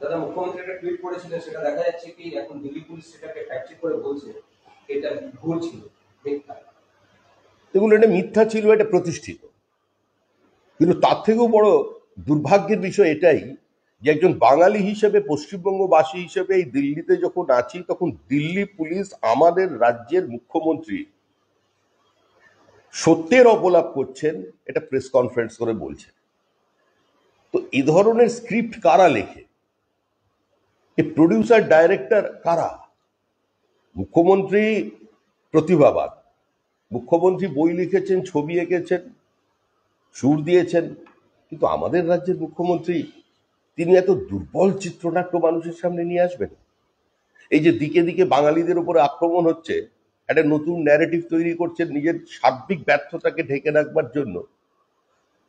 দাদা মুখ্যমন্ত্রী একটা টুইট করেছিলেন, সেটা দেখা যাচ্ছে কি এখন দিল্লি পুলিশ সেটাকে ফ্যাক্ট চেক করে বলছে এটা ভুল ছিল, মিথ্যা। দেখুন, এটা মিথ্যা ছিল, এটা প্রতিষ্ঠিত। কিন্তু তার থেকেও বড় দুর্ভাগ্যের বিষয় এটাই যে একজন বাঙালি হিসেবে, পশ্চিমবঙ্গবাসী হিসেবে এই দিল্লিতে যখন আছি, তখন দিল্লি পুলিশ আমাদের রাজ্যের মুখ্যমন্ত্রী সত্যের অপলাপ করছেন, এটা প্রেস কনফারেন্স করে বলছে। তো এই ধরনের স্ক্রিপ্ট কারা লেখে? এই প্রডিউসার ডাইরেক্টর কারা? মুখ্যমন্ত্রী প্রতিভাবান, মুখ্যমন্ত্রী বই লিখেছেন, ছবি এঁকেছেন, সুর দিয়েছেন, কিন্তু আমাদের রাজ্যের মুখ্যমন্ত্রী তিনি এত দুর্বল চিত্রনাট্য মানুষের সামনে নিয়ে আসবেন? এই যে দিকে দিকে বাঙালিদের উপরে আক্রমণ হচ্ছে, একটা নতুন ন্যারেটিভ তৈরি করছেন নিজের সার্বিক ব্যর্থতাকে ঢেকে রাখবার জন্য,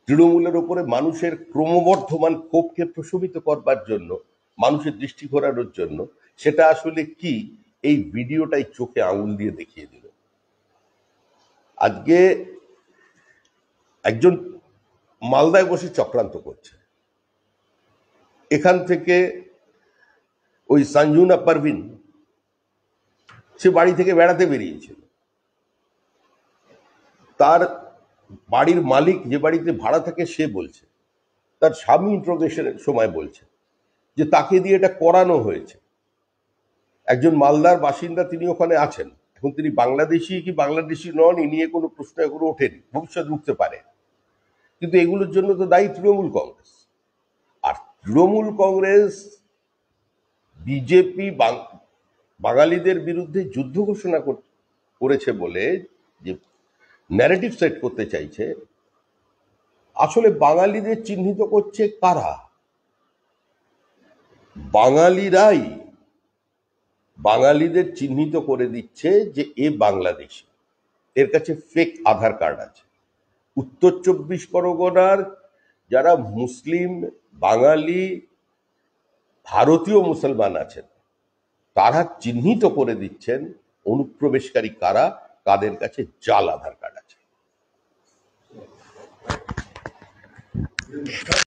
তৃণমূলের উপরে মানুষের ক্রমবর্ধমান ক্ষোভকে প্রশমিত করবার জন্য, মানুষের দৃষ্টি ঘোরানোর জন্য। সেটা আসলে কি, এই ভিডিওটাই চোখে আঙুল দিয়ে দেখিয়ে দিল। আজকে একজন মালদায় বসে চক্রান্ত করছে, এখান থেকে ওই সঞ্জুনা পারভিন সে বাড়ি থেকে বেড়াতে বেরিয়েছিল, তার বাড়ির মালিক যে বাড়িতে ভাড়া থাকে সে বলছে, তার স্বামী ইন্ট্রোগেশনের সময় বলছে যে তাকে দিয়ে এটা করানো হয়েছে। একজন মালদার বাসিন্দা, তিনি ওখানে আছেন। এখন তিনি বাংলাদেশি কি বাংলাদেশি নন, এ নিয়ে কোনো প্রশ্ন এখনো ওঠেনি, ভবিষ্যৎ উঠতে পারে। কিন্তু এগুলোর জন্য তো দায়ী তৃণমূল কংগ্রেস। আর তৃণমূল কংগ্রেস, বিজেপি বাঙালিদের বিরুদ্ধে যুদ্ধ ঘোষণা করেছে বলে যে ন্যারেটিভ সেট করতে চাইছে, আসলে বাঙালিদের চিহ্নিত করছে কারা? বাঙালিরাই বাঙালিদের চিহ্নিত করে দিচ্ছে যে এ বাংলাদেশি, এর কাছে ফেক আধার কার্ড আছে। উত্তর 24 পরগনার যারা মুসলিম, বাঙালি, ভারতীয় মুসলমান আছেন, তারা চিহ্নিত করে দিচ্ছেন অনুপ্রবেশকারী কারা, কাদের কাছে জাল আধার কার্ড আছে।